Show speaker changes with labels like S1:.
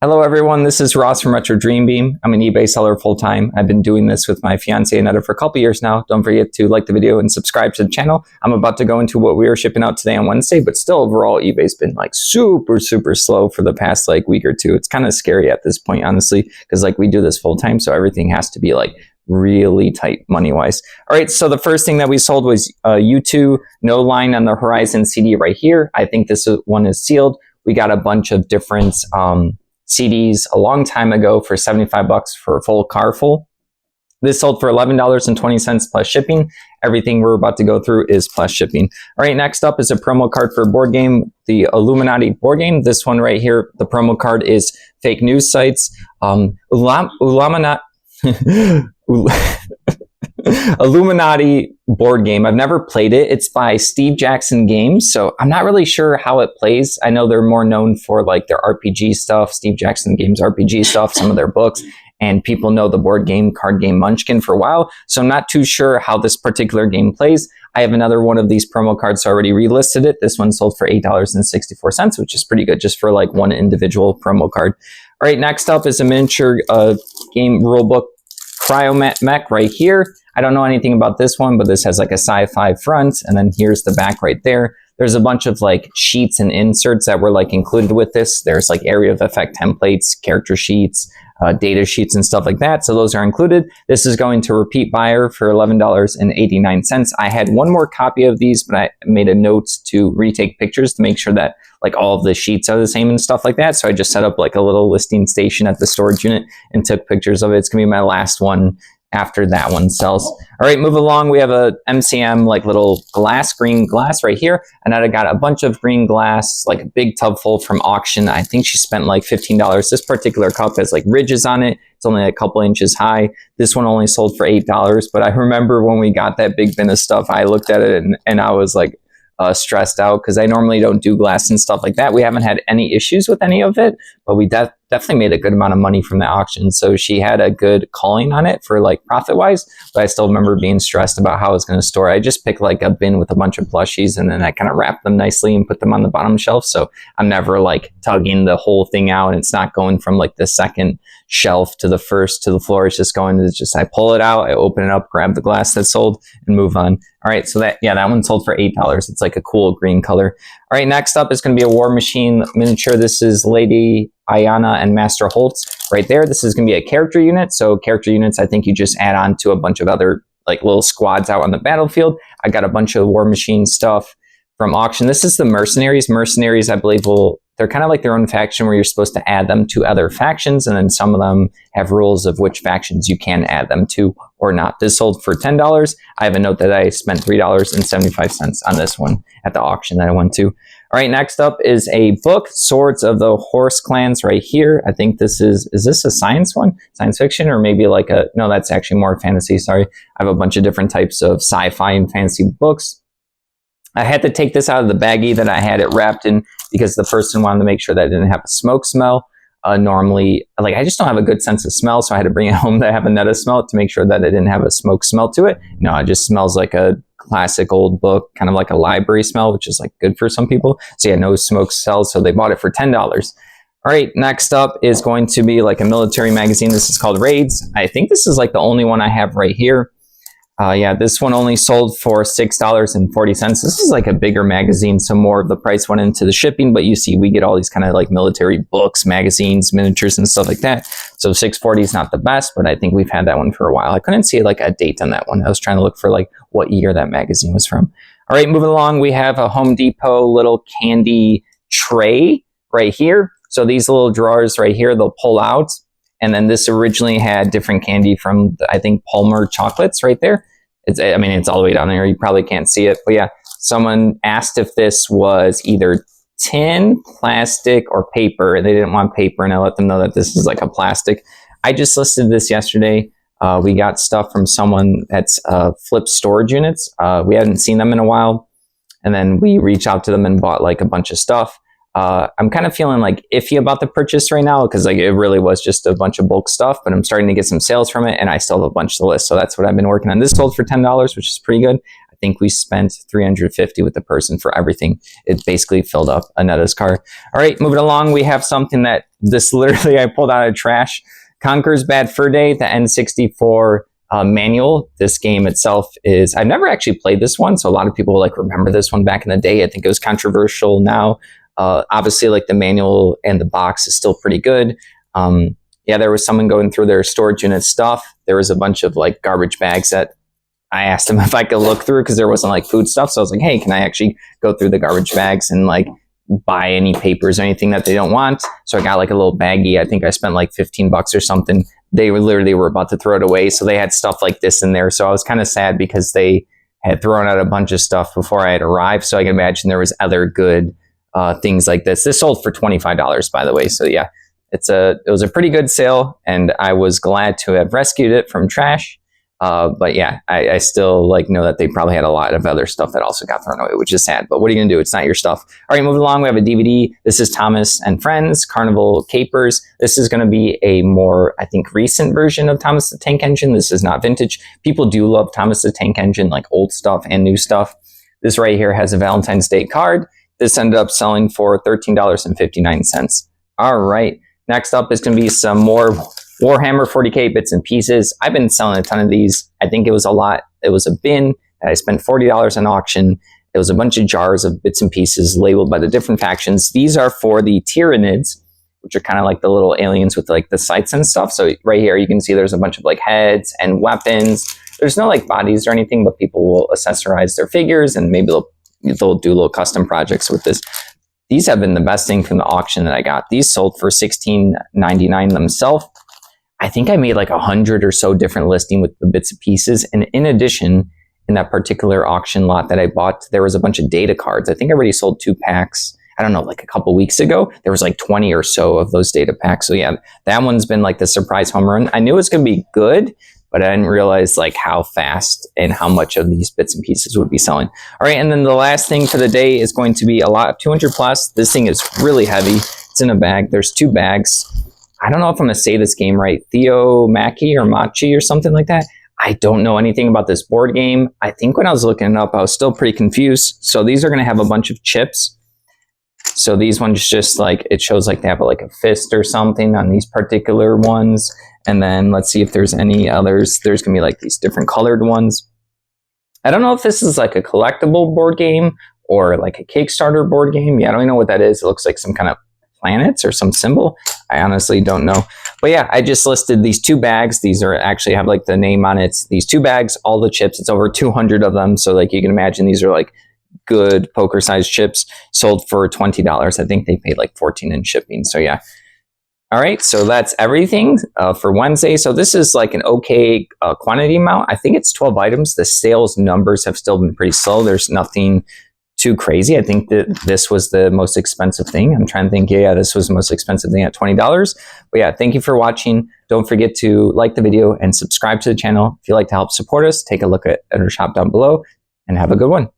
S1: Hello everyone, this is Ross from Retro Dream Beam. I'm an eBay seller full-time. I've been doing this with my fiance Annetta for a couple years now. Don't forget to like the video and subscribe to the channel. I'm about to go into what we are shipping out today on Wednesday, but still overall eBay's been like super slow for the past like week or two. It's kind of scary at this point, honestly, because like we do this full-time, so everything has to be like really tight money-wise. All right, so the first thing that we sold was U2 No Line on the Horizon CD right here. I think this one is sealed. We got a bunch of different CDs a long time ago for 75 bucks for a full car full. This sold for $11.20 plus shipping. Everything we're about to go through is plus shipping. All right, next up is a promo card for a board game, the Illuminati board game. This one right here, the promo card is fake news sites. Illuminati board game. I've never played it. It's by Steve Jackson Games, so I'm not really sure how it plays. I know they're more known for like their RPG stuff, Steve Jackson Games RPG stuff, some of their books, and people know the board game, card game Munchkin for a while, so I'm not too sure how this particular game plays. I have another one of these promo cards, already relisted it. This one sold for $8.64, which is pretty good just for like one individual promo card. All right, next up is a miniature game rulebook Cryo-Mech right here. I don't know anything about this one, but this has like a sci-fi front, and then here's the back right there. There's a bunch of like sheets and inserts that were like included with this. There's like area of effect templates, character sheets, data sheets, and stuff like that. So those are included. This is going to repeat buyer for $11.89. I had one more copy of these, but I made a note to retake pictures to make sure that like all of the sheets are the same and stuff like that. So I just set up like a little listing station at the storage unit and took pictures of it. It's gonna be my last one after that one sells. All right, move along. We have a MCM like little green glass right here. And I got a bunch of green glass, like a big tub full from auction. I think she spent like $15. This particular cup has like ridges on it. It's only a couple inches high. This one only sold for $8. But I remember when we got that big bin of stuff, I looked at it and I was like, stressed out because I normally don't do glass and stuff like that. We haven't had any issues with any of it, but we definitely made a good amount of money from the auction. So she had a good calling on it for like profit wise, but I still remember being stressed about how I was going to store it. I just picked like a bin with a bunch of plushies and then I kind of wrapped them nicely and put them on the bottom shelf. So I'm never like tugging the whole thing out and it's not going from like the second shelf to the first to the floor. It's just going to just, I pull it out, I open it up, grab the glass that's sold and move on. All right, so that one sold for $8. It's like a cool green color. All right, next up is going to be a War Machine miniature. This is Lady Ayana and Master Holtz right there. This is going to be a character unit. So character units, I think you just add on to a bunch of other like little squads out on the battlefield. I got a bunch of War Machine stuff from auction. This is the Mercenaries. Mercenaries, I believe, they're kind of like their own faction where you're supposed to add them to other factions, and then some of them have rules of which factions you can add them to or not. This sold for $10. I have a note that I spent $3.75 on this one at the auction that I went to. All right, next up is a book, Swords of the Horse Clans right here. I think this is this a science one? Science fiction or maybe like no, that's actually more fantasy, sorry. I have a bunch of different types of sci-fi and fantasy books. I had to take this out of the baggie that I had it wrapped in because the person wanted to make sure that it didn't have a smoke smell. Normally, like I just don't have a good sense of smell, so I had to bring it home to have Annetta smell it to make sure that it didn't have a smoke smell to it. No, it just smells like a classic old book, kind of like a library smell, which is like good for some people. So yeah, no smoke cells, so they bought it for $10. All right, next up is going to be like a military magazine. This is called Raids. I think this is like the only one I have right here. Yeah, this one only sold for $6.40. This is like a bigger magazine, so more of the price went into the shipping, but you see we get all these kind of like military books, magazines, miniatures, and stuff like that. So $6.40 is not the best, but I think we've had that one for a while. I couldn't see like a date on that one. I was trying to look for like what year that magazine was from. All right, moving along, we have a Home Depot little candy tray right here. So these little drawers right here, they'll pull out. And then this originally had different candy from, I think, Palmer chocolates right there. It's all the way down there. You probably can't see it. But yeah, someone asked if this was either tin, plastic, or paper. And they didn't want paper. And I let them know that this is like a plastic. I just listed this yesterday. We got stuff from someone that's flipped storage units. We hadn't seen them in a while. And then we reached out to them and bought like a bunch of stuff. I'm kind of feeling like iffy about the purchase right now because like it really was just a bunch of bulk stuff, but I'm starting to get some sales from it and I still have a bunch to list. So that's what I've been working on. This sold for $10, which is pretty good. I think we spent $350 with the person for everything. It basically filled up Anetta's car. All right, moving along, we have something that this literally I pulled out of trash. Conker's Bad Fur Day, the N64 manual. This game itself is, I've never actually played this one, so a lot of people like remember this one back in the day. I think it was controversial now. Obviously, like the manual and the box is still pretty good. Yeah, there was someone going through their storage unit stuff. There was a bunch of like garbage bags that I asked them if I could look through because there wasn't like food stuff. So I was like, hey, can I actually go through the garbage bags and like buy any papers or anything that they don't want? So I got like a little baggie. I think I spent like $15 or something. They were about to throw it away. So they had stuff like this in there. So I was kind of sad because they had thrown out a bunch of stuff before I had arrived. So I can imagine there was other good things like this. This sold for $25, by the way. So yeah, it was a pretty good sale, and I was glad to have rescued it from trash. But yeah, I still like know that they probably had a lot of other stuff that also got thrown away, which is sad. But what are you gonna do? It's not your stuff. All right, moving along, we have a DVD. This is Thomas and Friends, Carnival Capers. This is gonna be a more, I think, recent version of Thomas the Tank Engine. This is not vintage. People do love Thomas the Tank Engine, like old stuff and new stuff. This right here has a Valentine's Day card. This ended up selling for $13.59. All right. Next up is going to be some more Warhammer 40K bits and pieces. I've been selling a ton of these. I think it was a lot. It was a bin that I spent $40 on auction. It was a bunch of jars of bits and pieces labeled by the different factions. These are for the Tyranids, which are kind of like the little aliens with like the sights and stuff. So right here, you can see there's a bunch of like heads and weapons. There's no like bodies or anything, but people will accessorize their figures and maybe they'll do little custom projects with this. These have been the best thing from the auction that I got. These sold for $16.99 themselves. I think I made like 100 or so different listing with the bits and pieces. And in addition, in that particular auction lot that I bought, there was a bunch of data cards. I think I already sold 2 packs. I don't know, like a couple weeks ago. There was like 20 or so of those data packs. So yeah, that one's been like the surprise home run. I knew it was going to be good, but I didn't realize like how fast and how much of these bits and pieces would be selling. All right, and then the last thing for the day is going to be a lot of 200 plus. This thing is really heavy. It's in a bag. There's 2 bags. I don't know if I'm gonna say this game right. Theo Machi or Machi or something like that. I don't know anything about this board game. I think when I was looking it up, I was still pretty confused. So these are gonna have a bunch of chips. So these ones just like, it shows like they have like a fist or something on these particular ones. And then let's see if there's any others. There's going to be like these different colored ones. I don't know if this is like a collectible board game or like a Kickstarter board game. Yeah, I don't know what that is. It looks like some kind of planets or some symbol. I honestly don't know. But yeah, I just listed these 2 bags. These are actually have like the name on it. These 2 bags, all the chips. It's over 200 of them. So like you can imagine these are like good poker sized chips, sold for $20. I think they paid like $14 in shipping. So yeah. All right, so that's everything for Wednesday. So this is like an okay quantity amount. I think it's 12 items. The sales numbers have still been pretty slow. There's nothing too crazy. I think that this was the most expensive thing. I'm trying to think, yeah, this was the most expensive thing at $20. But yeah, thank you for watching. Don't forget to like the video and subscribe to the channel. If you'd like to help support us, take a look at our shop down below and have a good one.